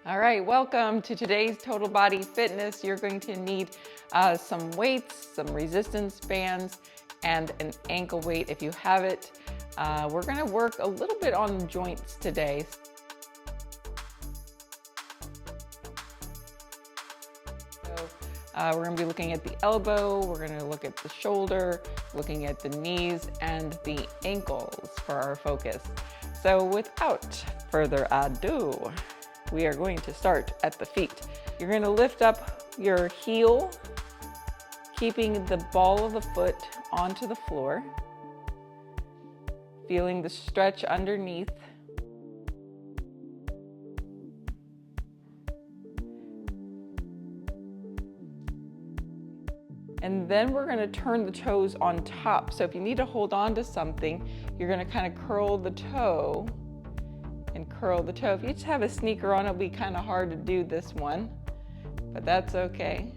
All right, welcome to today's Total Body Fitness. You're going to need some weights, some resistance bands, and an ankle weight if you have it. We're going to work a little bit on joints today. We're going to be looking at the elbow, we're going to look at the shoulder, looking at the knees and the ankles for our focus. So without further ado, we are going to start at the feet. You're going to lift up your heel, keeping the ball of the foot onto the floor, feeling the stretch underneath. And then we're going to turn the toes on top. So if you need to hold on to something, you're going to kind of curl the toe and curl the toe. If you just have a sneaker on, it'll be kind of hard to do this one, but that's okay.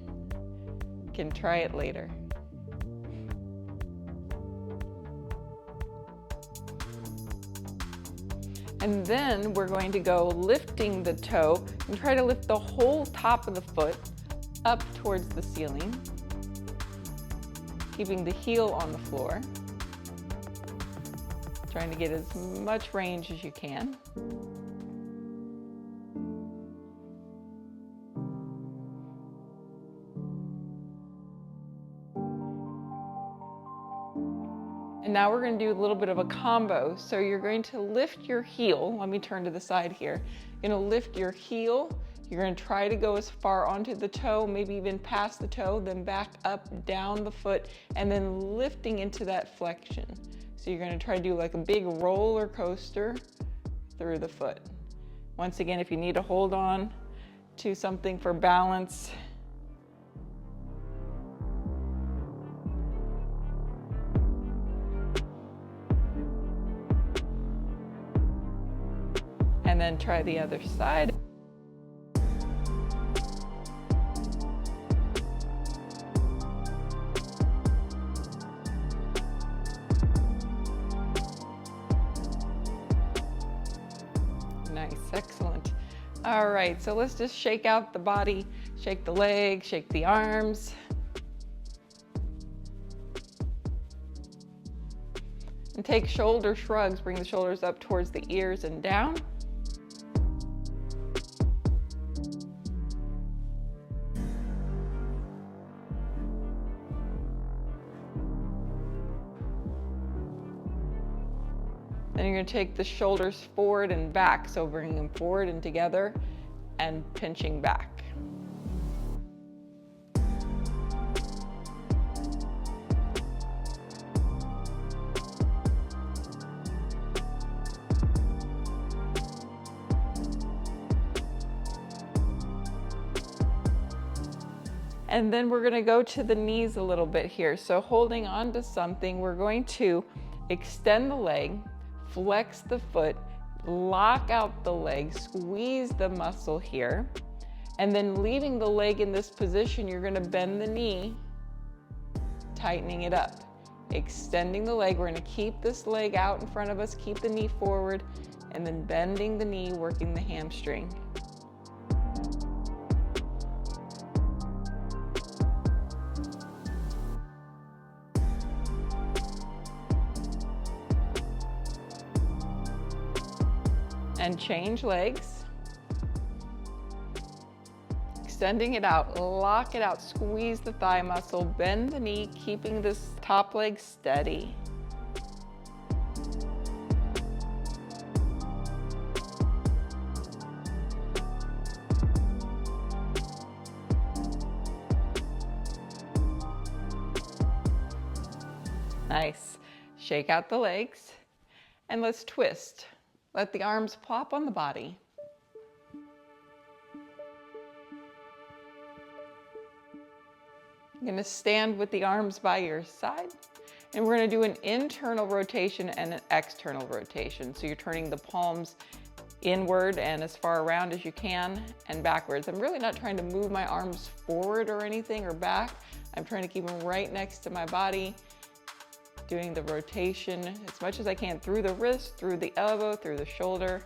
You can try it later. And then we're going to go lifting the toe and try to lift the whole top of the foot up towards the ceiling, keeping the heel on the floor, trying to get as much range as you can. And now we're going to do a little bit of a combo. So you're going to lift your heel. Let me turn to the side here. You're going to lift your heel. You're going to try to go as far onto the toe, maybe even past the toe, then back up, down the foot, and then lifting into that flexion. So you're going to try to do like a big roller coaster through the foot. Once again, if you need to hold on to something for balance, and then try the other side. Nice, excellent. All right, so let's just shake out the body, shake the legs, shake the arms. And take shoulder shrugs, bring the shoulders up towards the ears and down. Then you're going to take the shoulders forward and back, so bringing them forward and together and pinching back. And then we're going to go to the knees a little bit here. So holding on to something, we're going to extend the leg, flex the foot, lock out the leg, squeeze the muscle here, and then leaving the leg in this position, you're going to bend the knee, tightening it up, extending the leg. We're going to keep this leg out in front of us, keep the knee forward, and then bending the knee, working the hamstring. And change legs, extending it out, lock it out, squeeze the thigh muscle, bend the knee, keeping this top leg steady. Nice. Shake out the legs and let's twist. Let the arms plop on the body. You're going to stand with the arms by your side, and we're going to do an internal rotation and an external rotation. So you're turning the palms inward and as far around as you can and backwards. I'm really not trying to move my arms forward or anything or back. I'm trying to keep them right next to my body, doing the rotation as much as I can through the wrist, through the elbow, through the shoulder.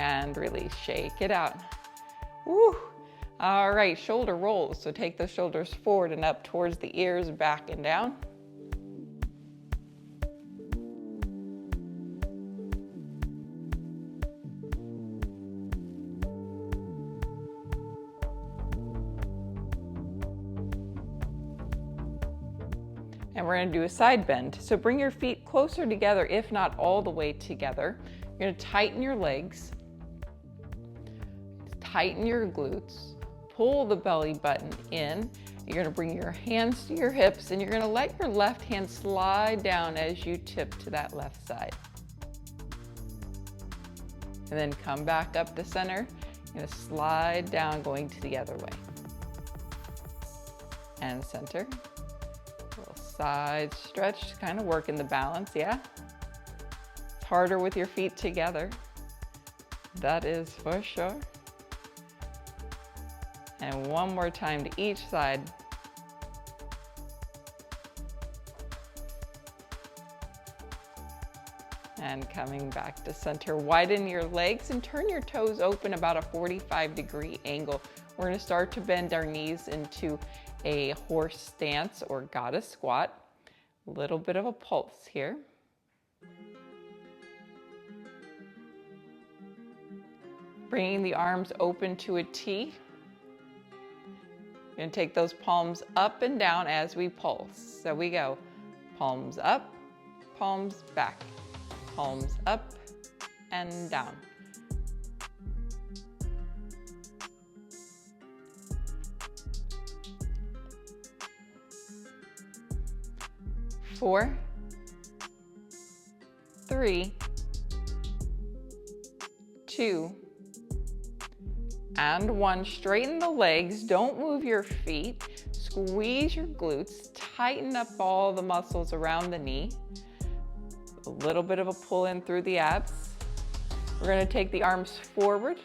and release. Shake it out. Woo. All right, shoulder rolls. So take the shoulders forward and up towards the ears, back and down. And we're going to do a side bend. So bring your feet closer together, if not all the way together. You're going to tighten your legs, tighten your glutes, pull the belly button in. You're going to bring your hands to your hips, and you're going to let your left hand slide down as you tip to that left side. And then come back up the center. You're going to slide down, going to the other way. And center. Side stretch to kind of work in the balance, yeah? It's harder with your feet together. That is for sure. And one more time to each side. And coming back to center. Widen your legs and turn your toes open about a 45-degree angle. We're going to start to bend our knees into a horse stance or goddess squat. A little bit of a pulse here. Bringing the arms open to a T. You're going to take those palms up and down as we pulse. So we go palms up, palms back, palms up and down. 4, 3, 2, and 1. Straighten the legs, don't move your feet. Squeeze your glutes, tighten up all the muscles around the knee. A little bit of a pull in through the abs. We're going to take the arms forward.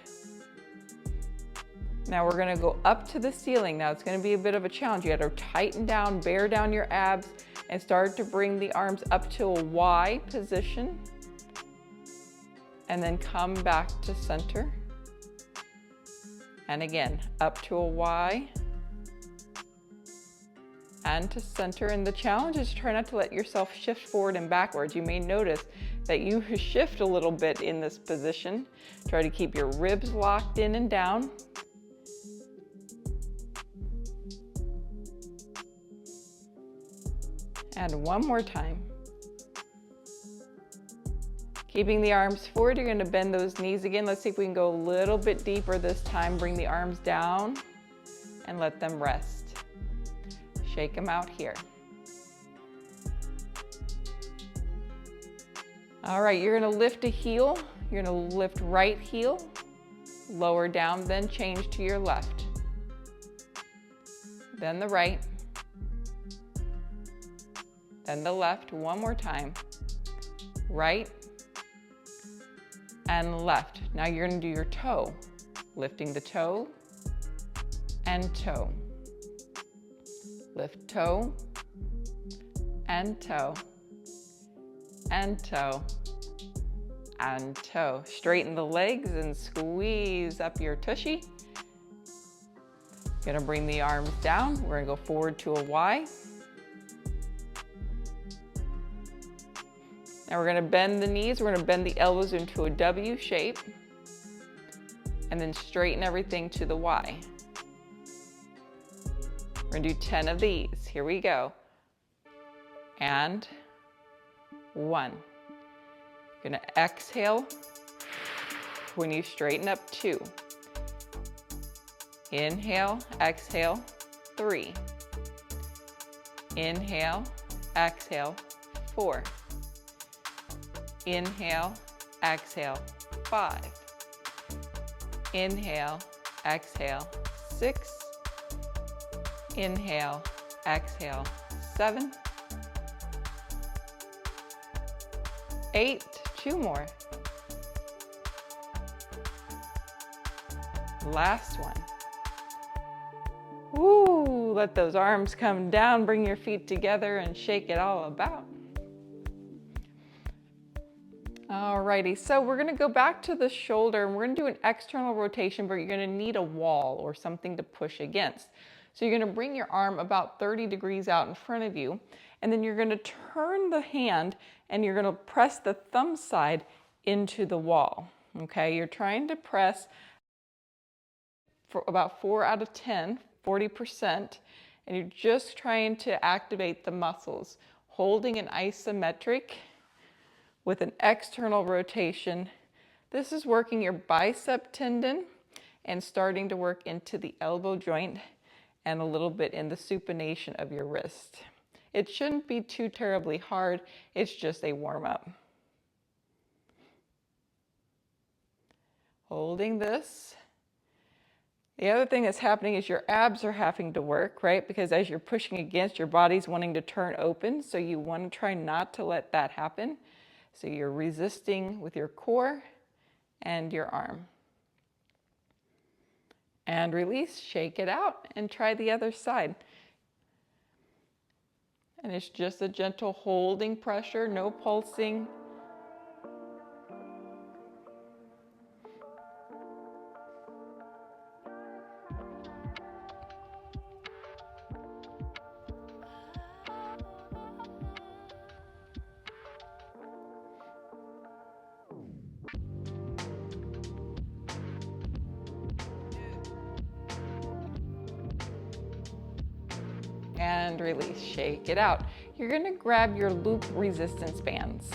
Now we're going to go up to the ceiling. Now it's going to be a bit of a challenge. You got to tighten down, bear down your abs, and start to bring the arms up to a Y position. And then come back to center. And again, up to a Y. And to center. And the challenge is to try not to let yourself shift forward and backwards. You may notice that you shift a little bit in this position. Try to keep your ribs locked in and down. And one more time. Keeping the arms forward, you're going to bend those knees again. Let's see if we can go a little bit deeper this time. Bring the arms down and let them rest. Shake them out here. All right, you're going to lift a heel. You're going to lift right heel, lower down, then change to your left. Then the right. Then the left, one more time. Right and left. Now you're going to do your toe. Lifting the toe and toe. Lift toe and toe and toe and toe. Straighten the legs and squeeze up your tushy. You're going to bring the arms down. We're going to go forward to a Y. Now we're going to bend the knees. We're going to bend the elbows into a W shape. And then straighten everything to the Y. We're going to do 10 of these. Here we go. And 1. You're going to exhale when you straighten up. 2. Inhale, exhale. 3. Inhale, exhale. 4. Inhale, exhale. 5. Inhale, exhale. 6. Inhale, exhale. 7. 8. 2 more. Last one. Woo! Let those arms come down, bring your feet together and shake it all about. Alrighty, so we're gonna go back to the shoulder and we're gonna do an external rotation, but you're gonna need a wall or something to push against. So you're gonna bring your arm about 30 degrees out in front of you, and then you're gonna turn the hand and you're gonna press the thumb side into the wall, okay? You're trying to press for about 4 out of 10, 40%, and you're just trying to activate the muscles, holding an isometric with an external rotation. This is working your bicep tendon and starting to work into the elbow joint and a little bit in the supination of your wrist. It shouldn't be too terribly hard. It's just a warm-up. Holding this. The other thing that's happening is your abs are having to work, right? Because as you're pushing against, your body's wanting to turn open, so you want to try not to let that happen. So you're resisting with your core and your arm. And release, shake it out, and try the other side. And it's just a gentle holding pressure, no pulsing. And release, shake it out. You're gonna grab your loop resistance bands.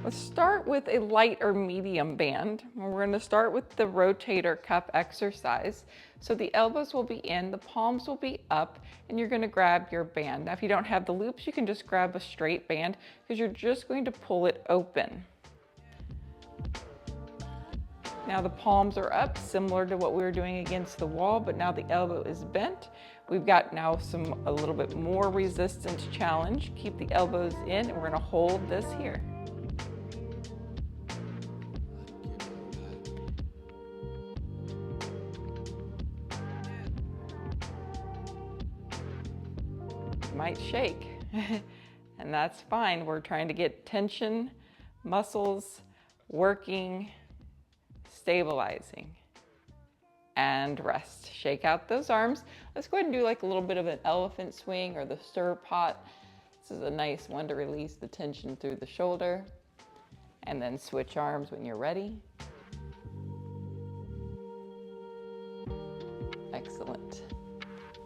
Let's start with a light or medium band. We're gonna start with the rotator cuff exercise. So the elbows will be in, the palms will be up, and you're gonna grab your band. Now, if you don't have the loops, you can just grab a straight band because you're just going to pull it open. Now the palms are up, similar to what we were doing against the wall, but now the elbow is bent. We've got now a little bit more resistance challenge. Keep the elbows in, and we're gonna hold this here. Might shake, and that's fine. We're trying to get tension, muscles working, stabilizing, and rest. Shake out those arms. Let's go ahead and do like a little bit of an elephant swing or the stir pot. This is a nice one to release the tension through the shoulder, and then switch arms when you're ready. Excellent.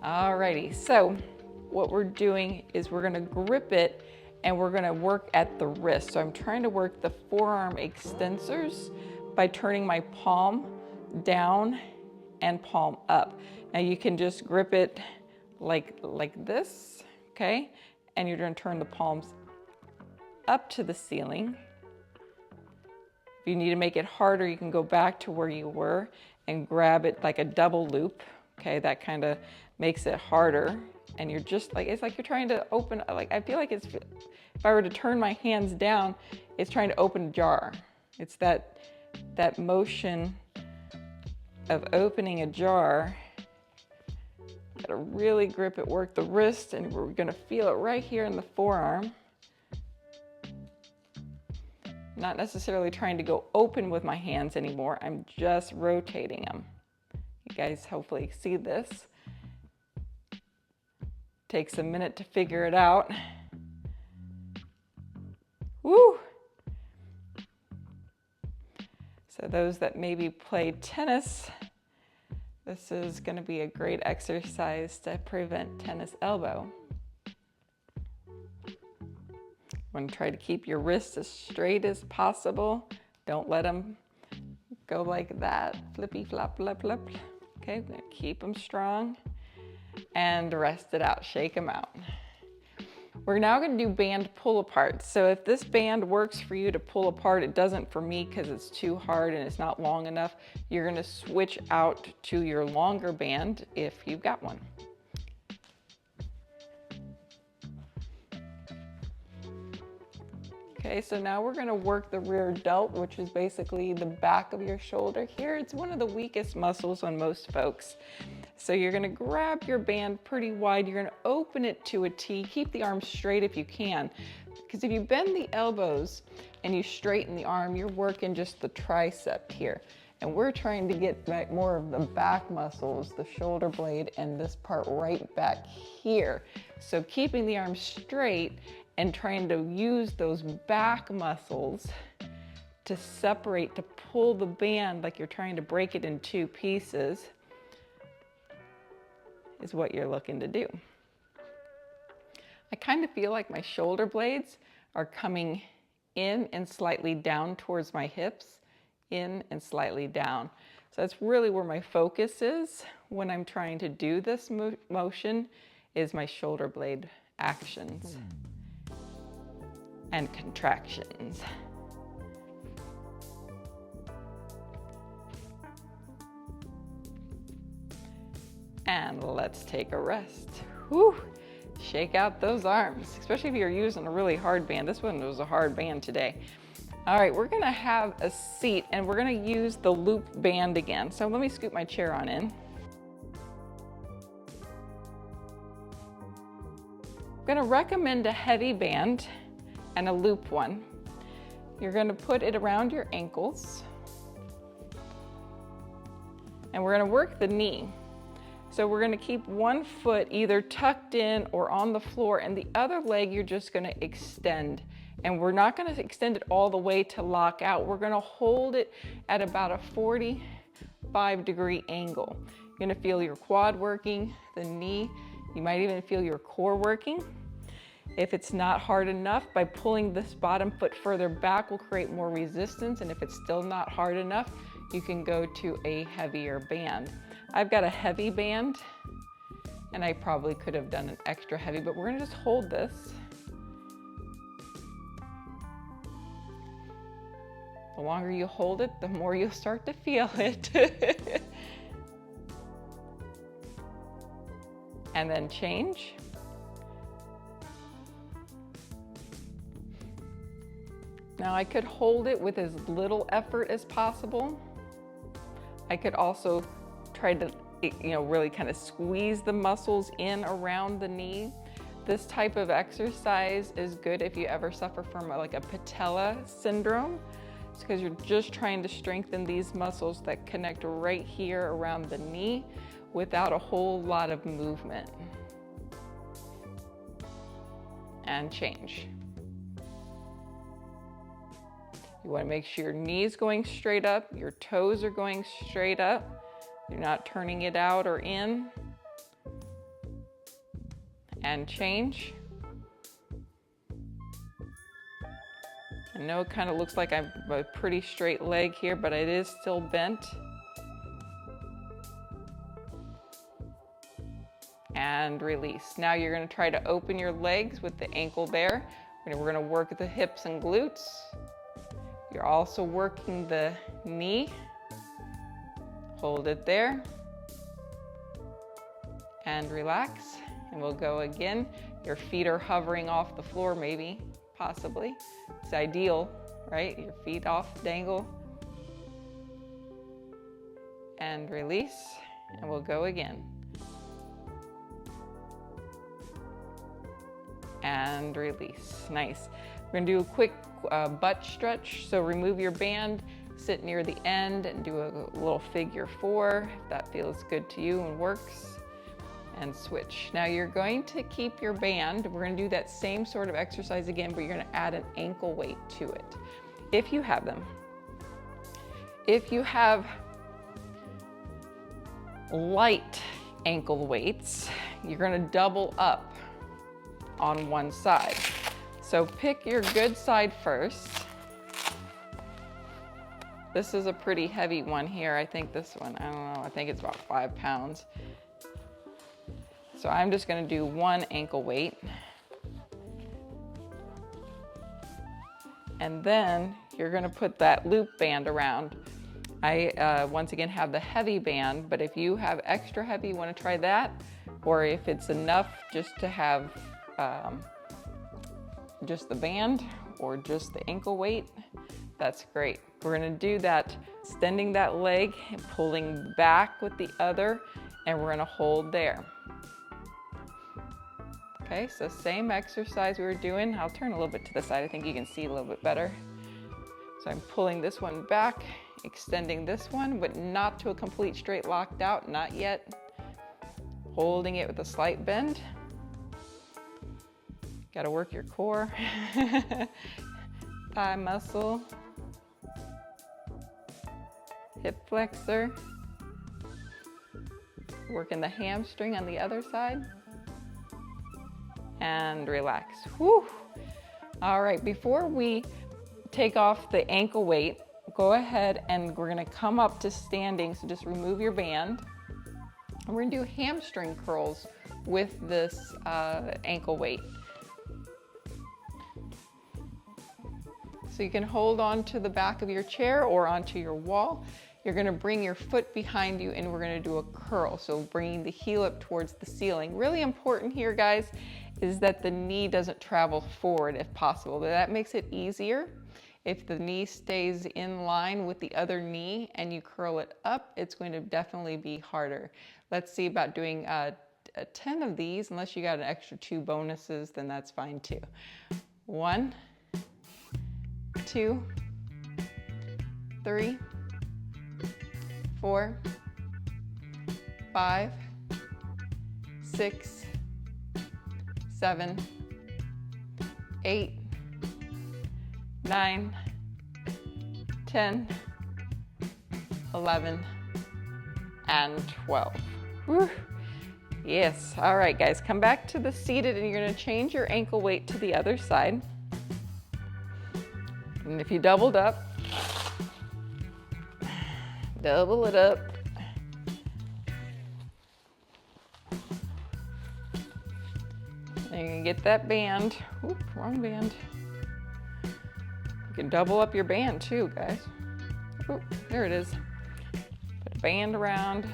Alrighty, so what we're doing is we're gonna grip it and we're gonna work at the wrist. So I'm trying to work the forearm extensors by turning my palm down and palm up. Now you can just grip it like this, okay? And you're gonna turn the palms up to the ceiling. If you need to make it harder, you can go back to where you were and grab it like a double loop, okay? That kind of makes it harder. And you're just like, it's like you're trying to open, like I feel like it's, if I were to turn my hands down, it's trying to open a jar. It's that motion of opening a jar. Gotta really grip it, work the wrist, and we're gonna feel it right here in the forearm. Not necessarily trying to go open with my hands anymore, I'm just rotating them. You guys hopefully see this. Takes a minute to figure it out. Woo! So those that maybe play tennis, this is going to be a great exercise to prevent tennis elbow. You want to try to keep your wrists as straight as possible. Don't let them go like that, flippy flop, flip, flip. Okay, we're going to keep them strong. And rest it out, shake them out. We're now going to do band pull apart. So if this band works for you to pull apart, it doesn't for me because it's too hard and it's not long enough. You're going to switch out to your longer band if you've got one. Okay, so now we're gonna work the rear delt, which is basically the back of your shoulder here. It's one of the weakest muscles on most folks. So you're gonna grab your band pretty wide. You're gonna open it to a T. Keep the arm straight if you can, because if you bend the elbows and you straighten the arm, you're working just the tricep here. And we're trying to get back more of the back muscles, the shoulder blade, and this part right back here. So keeping the arm straight and trying to use those back muscles to separate, to pull the band like you're trying to break it in two pieces is what you're looking to do. I kind of feel like my shoulder blades are coming in and slightly down towards my hips, in and slightly down. So that's really where my focus is when I'm trying to do this motion, is my shoulder blade actions and contractions. And let's take a rest. Whew. Shake out those arms, especially if you're using a really hard band. This one was a hard band today. All right, we're gonna have a seat and we're gonna use the loop band again. So let me scoot my chair on in. I'm gonna recommend a heavy band and a loop one. You're gonna put it around your ankles and we're gonna work the knee. So we're gonna keep one foot either tucked in or on the floor, and the other leg you're just gonna extend. And we're not gonna extend it all the way to lock out. We're gonna hold it at about a 45-degree angle. You're gonna feel your quad working, the knee. You might even feel your core working. If it's not hard enough, by pulling this bottom foot further back will create more resistance. And if it's still not hard enough, you can go to a heavier band. I've got a heavy band and I probably could have done an extra heavy, but we're gonna just hold this. The longer you hold it, the more you'll start to feel it. And then change. Now I could hold it with as little effort as possible. I could also try to, really kind of squeeze the muscles in around the knee. This type of exercise is good if you ever suffer from like a patella syndrome. It's because you're just trying to strengthen these muscles that connect right here around the knee without a whole lot of movement. And change. You want to make sure your knee's going straight up, your toes are going straight up. You're not turning it out or in. And change. I know it kind of looks like I have a pretty straight leg here, but it is still bent. And release. Now you're going to try to open your legs with the ankle there. We're going to work the hips and glutes. You're also working the knee. Hold it there. And relax. And we'll go again. Your feet are hovering off the floor, maybe, possibly. It's ideal, right? Your feet off, dangle. And release. And we'll go again. And release. Nice. We're gonna do a quick butt stretch. So remove your band, sit near the end and do a little figure 4 if that feels good to you and works, and switch. Now you're going to keep your band. We're gonna do that same sort of exercise again, but you're gonna add an ankle weight to it, if you have them. If you have light ankle weights, you're gonna double up on one side. So pick your good side first. This is a pretty heavy one here. I think this one, I don't know, I think it's about 5 pounds. So I'm just gonna do one ankle weight. And then you're gonna put that loop band around. I, once again, have the heavy band, but if you have extra heavy, you wanna try that, or if it's enough just to have just the band, or just the ankle weight, that's great. We're gonna do that, extending that leg and pulling back with the other, and we're gonna hold there. Okay, so same exercise we were doing. I'll turn a little bit to the side. I think you can see a little bit better. So I'm pulling this one back, extending this one, but not to a complete straight locked out, not yet. Holding it with a slight bend. Got to work your core, thigh muscle, hip flexor, working the hamstring on the other side, and relax. Whew. All right, before we take off the ankle weight, go ahead and we're gonna come up to standing, so just remove your band. And we're gonna do hamstring curls with this ankle weight. So you can hold on to the back of your chair or onto your wall. You're gonna bring your foot behind you and we're gonna do a curl. So bringing the heel up towards the ceiling. Really important here, guys, is that the knee doesn't travel forward if possible. That makes it easier. If the knee stays in line with the other knee and you curl it up, it's going to definitely be harder. Let's see about doing 10 of these. Unless you got an extra 2 bonuses, then that's fine too. 1, 2, 3, 4, 5, 6, 7, 8, 9, 10, 11, and 12. Whew. Yes, all right guys, come back to the seated and you're gonna change your ankle weight to the other side. And if you doubled up, double it up. And you're gonna get that band. Oop, wrong band. You can double up your band too, guys. Oop, there it is. Put a band around.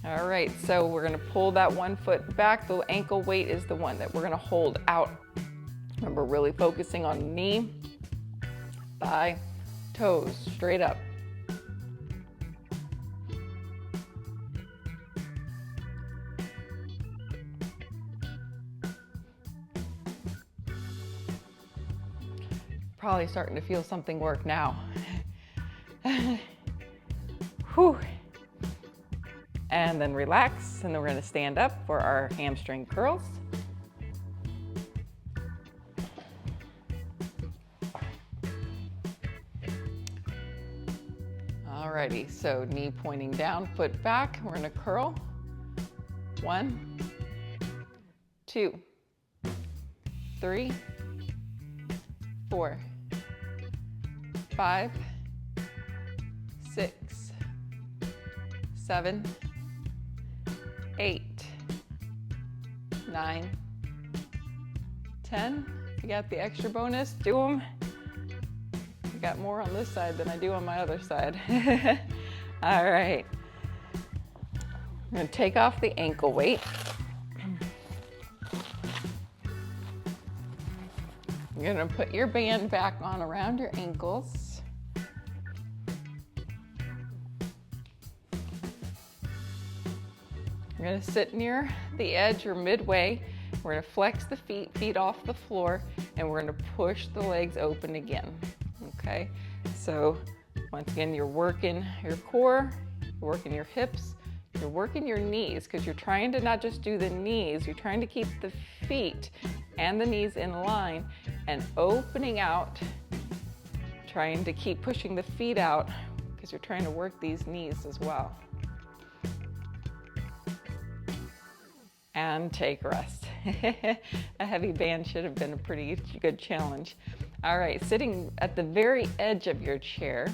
All right, so we're gonna pull that one foot back. The ankle weight is the one that we're gonna hold out. Remember, really focusing on knee, thigh, toes, straight up. Probably starting to feel something work now. Whew. And then relax, and then we're gonna stand up for our hamstring curls. Alrighty, so knee pointing down, foot back, we're gonna curl. 1, 2, 3, 4, 5, 6, 7, 8, 9, 10. If you got the extra bonus, do them. I got more on this side than I do on my other side. All right. I'm gonna take off the ankle weight. You're gonna put your band back on around your ankles. You're gonna sit near the edge or midway. We're gonna flex the feet off the floor, and we're gonna push the legs open again, okay? So once again, you're working your core, you're working your hips, you're working your knees, because you're trying to not just do the knees, you're trying to keep the feet and the knees in line and opening out, trying to keep pushing the feet out because you're trying to work these knees as well. And take a rest. A heavy band should have been a pretty good challenge. All right, sitting at the very edge of your chair,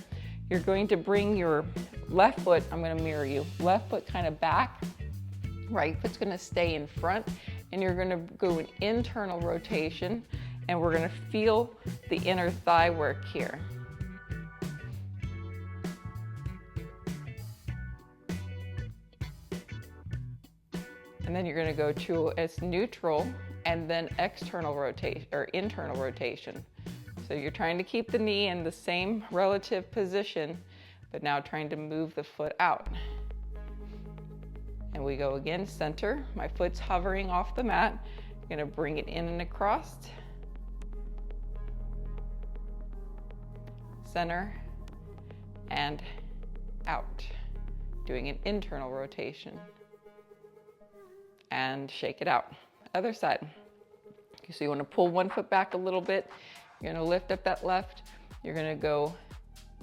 you're going to bring your left foot, I'm gonna mirror you, left foot kind of back, right foot's gonna stay in front, and you're gonna go an internal rotation, and we're gonna feel the inner thigh work here. And then you're going to go to its neutral and then external rotation or internal rotation. So you're trying to keep the knee in the same relative position, but now trying to move the foot out. And we go again, center. My foot's hovering off the mat. I'm going to bring it in and across. Center and out. Doing an internal rotation. And shake it out. Other side. Okay, so you want to pull one foot back a little bit. You're going to lift up that left. You're going to go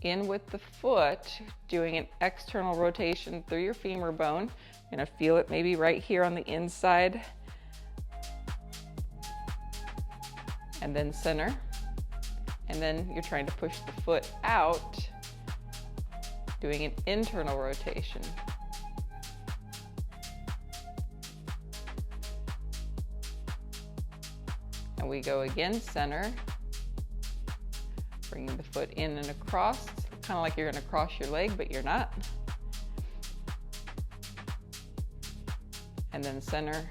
in with the foot, doing an external rotation through your femur bone. You're going to feel it maybe right here on the inside. And then center. And then you're trying to push the foot out, doing an internal rotation. And we go again, center. Bringing the foot in and across, kind of like you're going to cross your leg, but you're not. And then center,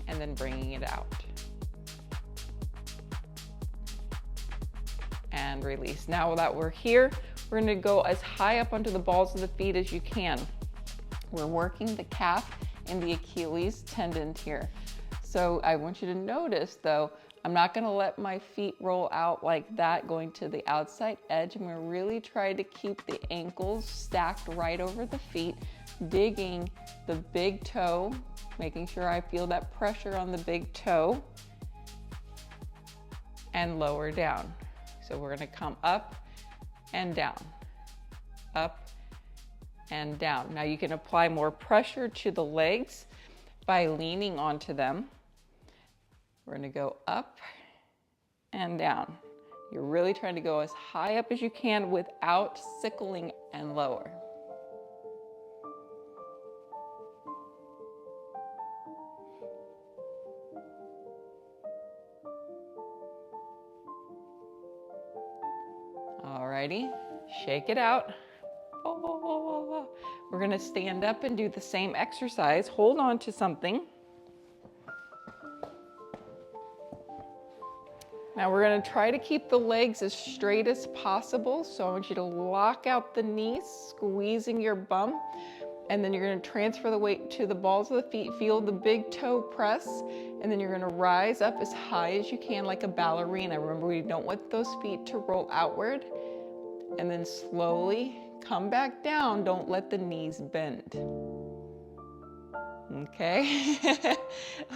and then bringing it out. And release. Now that we're here, we're going to go as high up onto the balls of the feet as you can. We're working the calf and the Achilles tendon here. So I want you to notice though, I'm not going to let my feet roll out like that, going to the outside edge. I'm going to really try to keep the ankles stacked right over the feet, digging the big toe, making sure I feel that pressure on the big toe, and lower down. So we're going to come up and down, up and down. Now you can apply more pressure to the legs by leaning onto them. We're going to go up and down. You're really trying to go as high up as you can without sickling and lower. Alrighty, shake it out. We're going to stand up and do the same exercise. Hold on to something. Now we're going to try to keep the legs as straight as possible. So I want you to lock out the knees, squeezing your bum. And then you're going to transfer the weight to the balls of the feet. Feel the big toe press. And then you're going to rise up as high as you can like a ballerina. Remember, we don't want those feet to roll outward. And then slowly come back down. Don't let the knees bend. Okay,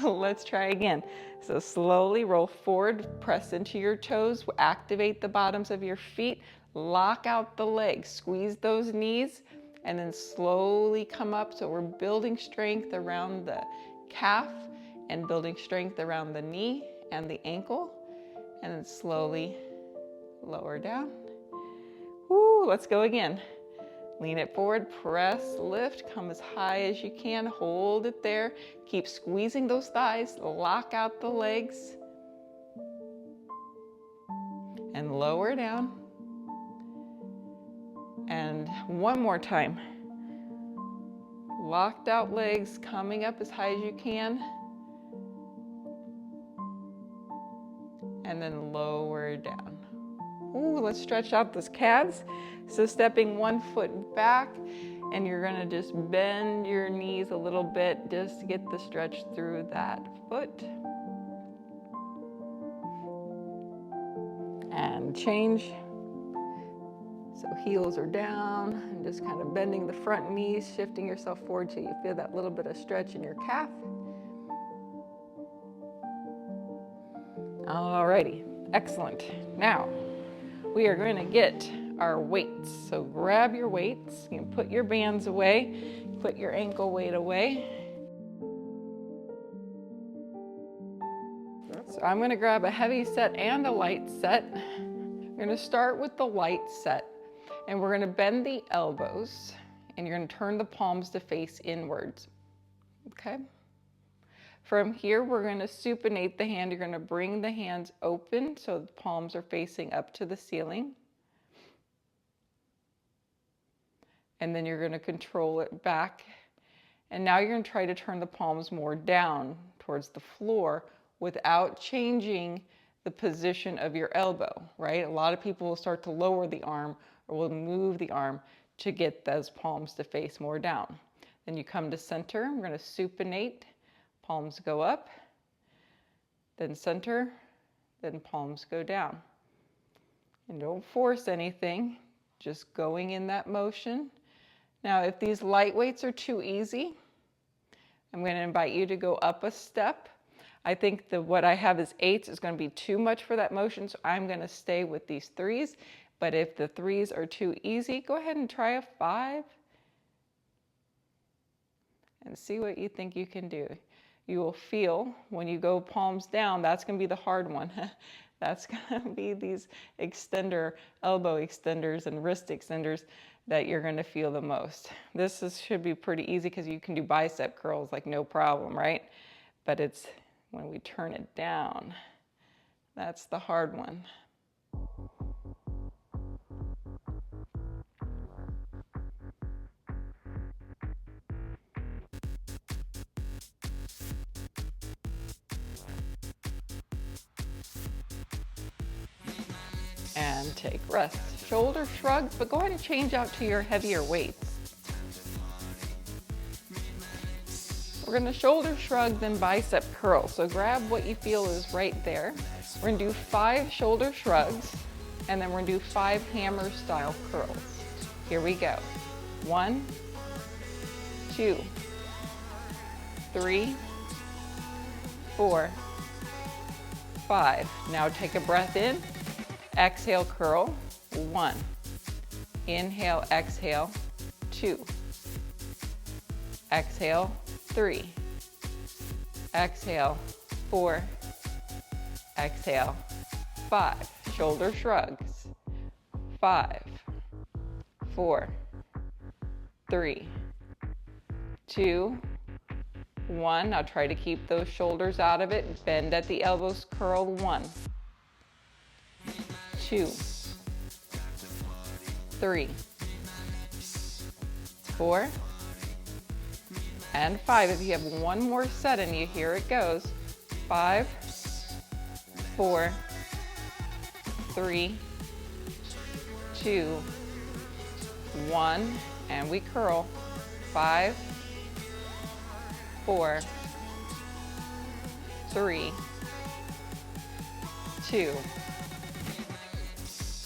let's try again. So slowly roll forward, press into your toes, activate the bottoms of your feet, lock out the legs, squeeze those knees, and then slowly come up. So we're building strength around the calf and building strength around the knee and the ankle, and then slowly lower down. Woo, let's go again. Lean it forward, press, lift, come as high as you can, hold it there. Keep squeezing those thighs, lock out the legs, and lower down. And one more time. Locked out legs, coming up as high as you can. And then lower down. Ooh, let's stretch out those calves. So stepping one foot back, and you're gonna just bend your knees a little bit just to get the stretch through that foot. And change. So heels are down, and just kind of bending the front knees, shifting yourself forward till you feel that little bit of stretch in your calf. Alrighty, excellent. Now, we are going to get our weights. So grab your weights, you can put your bands away, put your ankle weight away. So I'm going to grab a heavy set and a light set. We're going to start with the light set, and we're going to bend the elbows, and you're going to turn the palms to face inwards. Okay? From here, we're going to supinate the hand. You're going to bring the hands open so the palms are facing up to the ceiling. And then you're going to control it back And now you're gonna try to turn the palms more down towards the floor without changing the position of your elbow, right? A lot of people will start to lower the arm or will move the arm to get those palms to face more down. Then you come to center. We're gonna supinate. Palms go up, then center, then palms go down. And don't force anything, just going in that motion. Now, if these light weights are too easy, I'm going to invite you to go up a step. I think that what I have is 8s is going to be too much for that motion, so I'm going to stay with these 3s. But if the 3s are too easy, go ahead and try a 5 and see what you think you can do. You will feel when you go palms down, that's going to be the hard one. That's going to be these elbow extenders and wrist extenders that you're going to feel the most. Should be pretty easy because you can do bicep curls like no problem, right? But it's when we turn it down, that's the hard one. And take rest. Shoulder shrugs, but go ahead and change out to your heavier weights. We're gonna shoulder shrug, then bicep curl. So grab what you feel is right there. We're gonna do 5 shoulder shrugs, and then we're gonna do 5 hammer style curls. Here we go. 1, 2, 3, 4, 5. Now take a breath in. Exhale, curl. 1. Inhale, exhale. 2. Exhale, 3. Exhale, 4. Exhale, 5. Shoulder shrugs. 5, 4, 3, 2, 1. Now try to keep those shoulders out of it. Bend at the elbows, curl. 1, 2, 3, 4, and 5. If you have one more set in you, here it goes. 5, 4, 3, 2, 1, and we curl. 5, 4, 3, 2,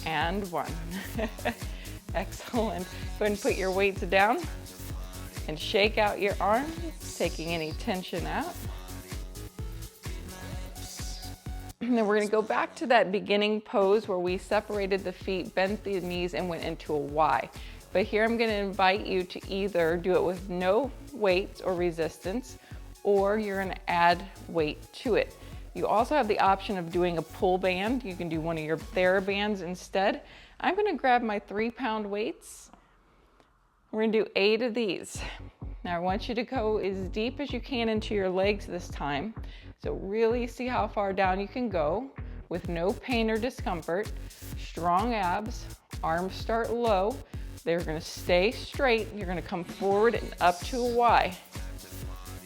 and 1. Excellent. Go ahead and put your weights down and shake out your arms, taking any tension out. And then we're going to go back to that beginning pose where we separated the feet, bent the knees, and went into a Y. But here I'm going to invite you to either do it with no weights or resistance, or you're going to add weight to it. You also have the option of doing a pull band. You can do one of your TheraBands instead. I'm going to grab my 3-pound weights. We're going to do 8 of these. Now I want you to go as deep as you can into your legs this time. So really see how far down you can go with no pain or discomfort. Strong abs, arms start low. They're going to stay straight. You're going to come forward and up to a Y,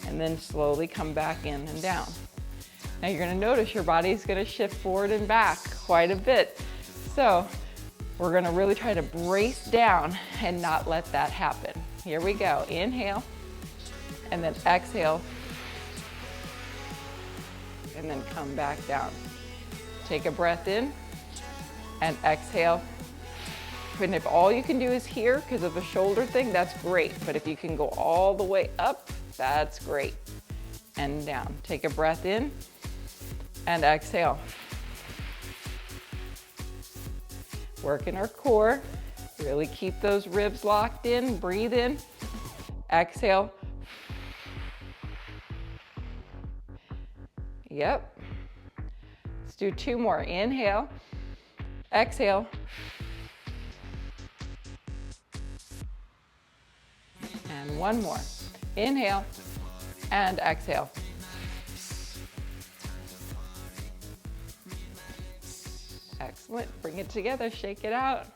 and then slowly come back in and down. Now you're going to notice your body's going to shift forward and back quite a bit. So we're going to really try to brace down and not let that happen. Here we go. Inhale, and then exhale, and then come back down. Take a breath in and exhale. And if all you can do is here because of the shoulder thing, that's great. But if you can go all the way up, that's great. And down. Take a breath in and exhale. Working our core. Really keep those ribs locked in. Breathe in. Exhale. Yep. Let's do 2 more. Inhale. Exhale. And 1 more. Inhale and exhale. Excellent. Bring it together. Shake it out.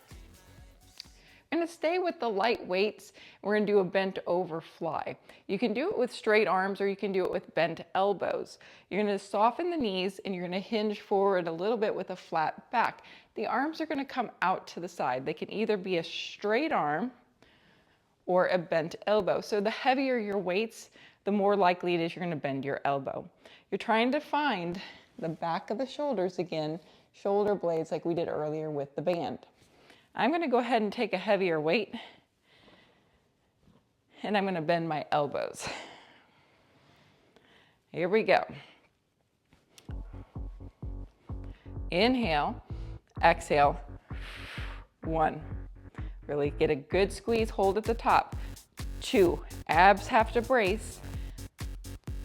I'm We're gonna stay with the light weights. We're gonna do a bent over fly. You can do it with straight arms or you can do it with bent elbows. You're gonna soften the knees and you're gonna hinge forward a little bit with a flat back. The arms are gonna come out to the side. They can either be a straight arm or a bent elbow. So the heavier your weights, the more likely it is you're gonna bend your elbow. You're trying to find the back of the shoulders again, shoulder blades like we did earlier with the band. I'm gonna go ahead and take a heavier weight and I'm gonna bend my elbows. Here we go. Inhale, exhale, 1. Really get a good squeeze, hold at the top. 2, abs have to brace.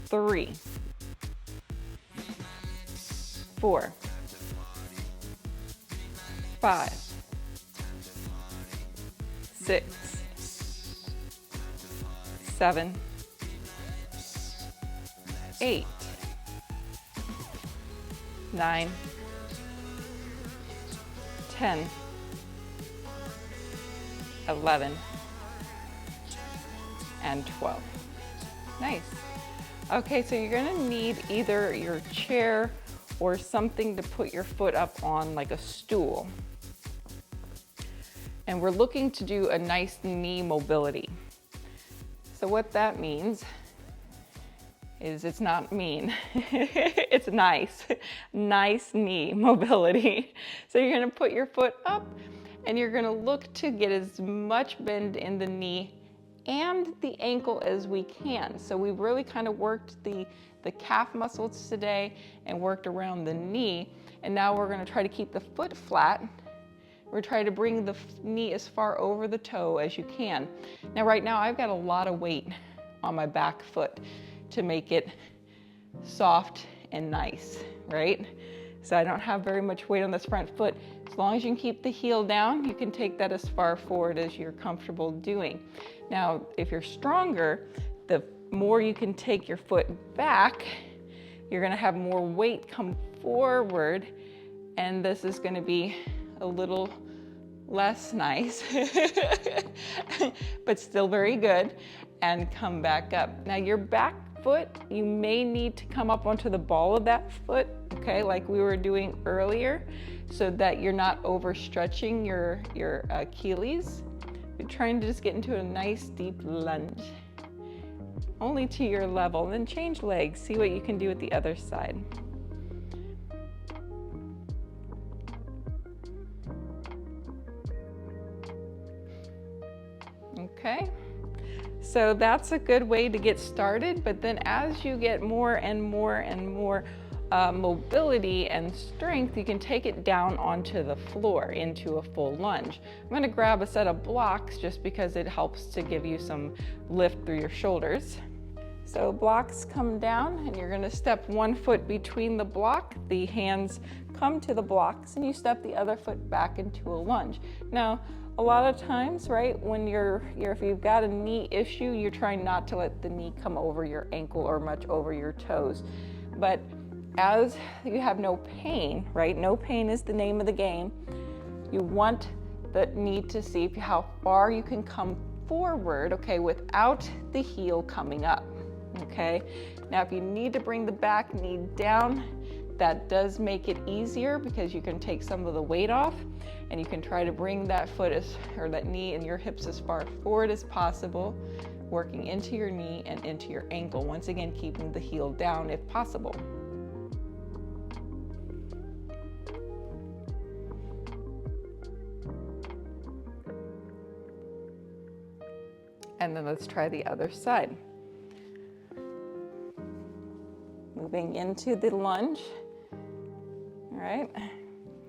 3, 4, 5, 6, 7, 8, 9, 10, 11, and 12. Nice. Okay, so you're gonna need either your chair or something to put your foot up on, like a stool. And we're looking to do a nice knee mobility. So what that means is it's not mean, it's nice, nice knee mobility. So you're gonna put your foot up and you're gonna look to get as much bend in the knee and the ankle as we can. So we really kind of worked the calf muscles today and worked around the knee. And now we're gonna try to keep the foot flat. We're trying to bring the knee as far over the toe as you can. Now right now I've got a lot of weight on my back foot to make it soft and nice, right? So I don't have very much weight on this front foot. As long as you can keep the heel down, you can take that as far forward as you're comfortable doing. Now, if you're stronger, the more you can take your foot back, you're gonna have more weight come forward, and this is gonna be a little less nice, but still very good, and come back up. Now your back foot, you may need to come up onto the ball of that foot, okay, like we were doing earlier, so that you're not overstretching your Achilles. You're trying to just get into a nice deep lunge, only to your level, and then change legs, see what you can do with the other side. Okay, so that's a good way to get started, but then as you get more and more and more mobility and strength, you can take it down onto the floor into a full lunge. I'm going to grab a set of blocks just because it helps to give you some lift through your shoulders. So blocks come down and you're going to step one foot between the block, the hands come to the blocks, and you step the other foot back into a lunge. Now, a lot of times, right, when if you've got a knee issue, you're trying not to let the knee come over your ankle or much over your toes. But as you have no pain, right, no pain is the name of the game, you want the knee to see how far you can come forward, okay, without the heel coming up, okay? Now, if you need to bring the back knee down, that does make it easier because you can take some of the weight off and you can try to bring that foot or that knee and your hips as far forward as possible, working into your knee and into your ankle. Once again, keeping the heel down if possible. And then let's try the other side. Moving into the lunge. All right,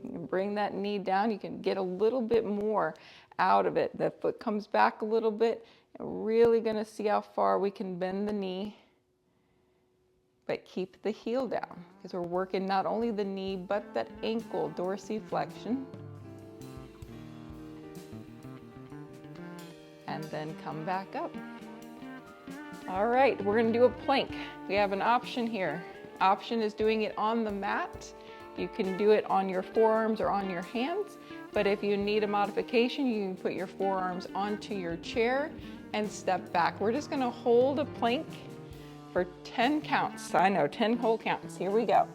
you can bring that knee down. You can get a little bit more out of it. The foot comes back a little bit. And really gonna see how far we can bend the knee, but keep the heel down because we're working not only the knee, but that ankle dorsiflexion. And then come back up. All right, we're gonna do a plank. We have an option here. Option is doing it on the mat. You can do it on your forearms or on your hands, but if you need a modification, you can put your forearms onto your chair and step back. We're just gonna hold a plank for 10 counts. I know, 10 whole counts. Here we go.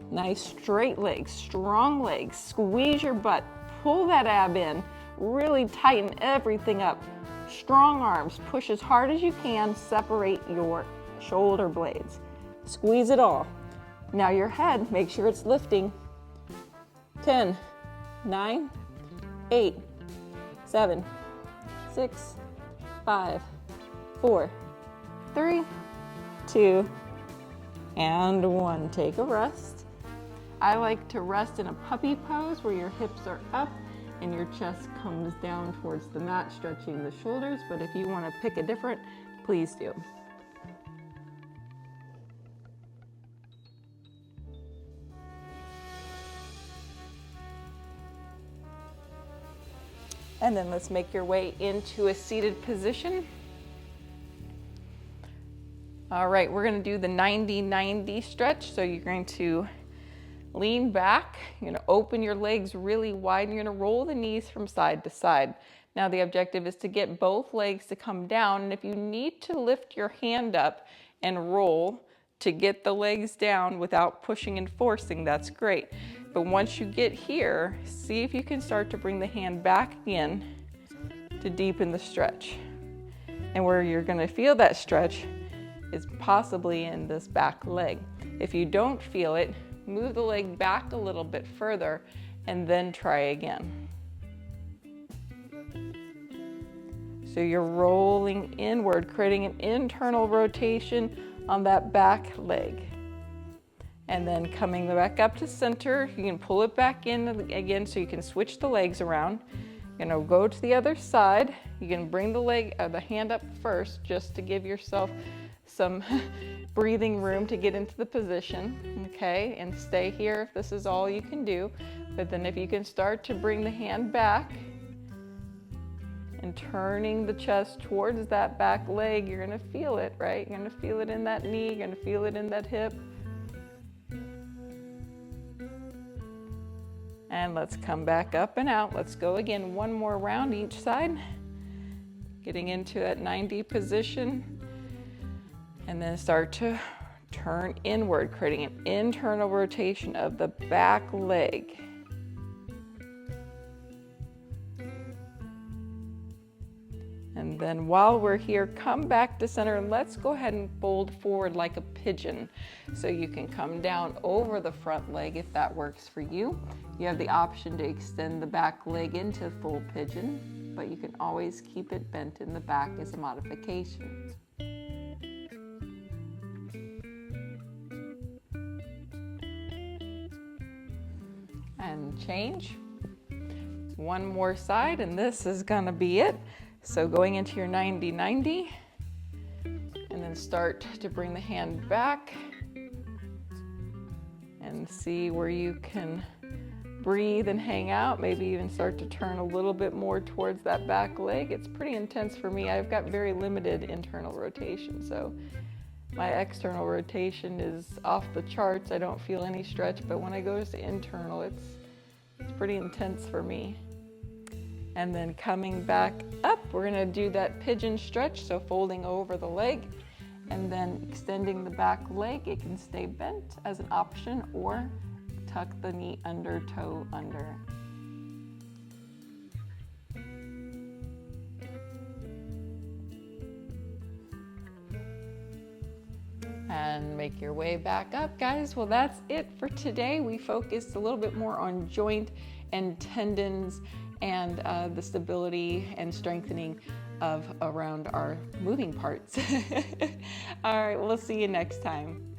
Nice straight legs, strong legs. Squeeze your butt, pull that ab in, really tighten everything up. Strong arms, push as hard as you can, separate your shoulder blades. Squeeze it all. Now your head, make sure it's lifting. 10, 9, 8, 7, 6, 5, 4, 3, 2, and 1. Take a rest. I like to rest in a puppy pose where your hips are up and your chest comes down towards the mat, stretching the shoulders, but if you want to pick a different, please do. And then let's make your way into a seated position. All right, we're gonna do the 90-90 stretch. So you're going to lean back, you're gonna open your legs really wide, and you're gonna roll the knees from side to side. Now the objective is to get both legs to come down, and if you need to lift your hand up and roll to get the legs down without pushing and forcing, that's great. But once you get here, see if you can start to bring the hand back in to deepen the stretch. And where you're gonna feel that stretch is possibly in this back leg. If you don't feel it, move the leg back a little bit further and then try again. So you're rolling inward, creating an internal rotation on that back leg. And then coming back up to center, you can pull it back in again so you can switch the legs around. You're gonna go to the other side. You can bring the hand up first just to give yourself some breathing room to get into the position, okay? And stay here if this is all you can do. But then if you can start to bring the hand back and turning the chest towards that back leg, you're gonna feel it, right? You're gonna feel it in that knee, you're gonna feel it in that hip. And let's come back up and out. Let's go again, one more round each side. Getting into that 90 position. And then start to turn inward, creating an internal rotation of the back leg. And then while we're here, come back to center and let's go ahead and fold forward like a pigeon. So you can come down over the front leg if that works for you. You have the option to extend the back leg into full pigeon, but you can always keep it bent in the back as a modification. And change. One more side and this is gonna be it. So going into your 90-90 and then start to bring the hand back and see where you can breathe and hang out. Maybe even start to turn a little bit more towards that back leg. It's pretty intense for me. I've got very limited internal rotation, so my external rotation is off the charts. I don't feel any stretch, but when I go to internal, it's pretty intense for me. And then coming back up, we're gonna do that pigeon stretch, so folding over the leg and then extending the back leg. It can stay bent as an option or tuck the knee under, toe under. And make your way back up, guys. Well, that's it for today. We focused a little bit more on joint and tendons and the stability and strengthening of around our moving parts. All right, we'll see you next time.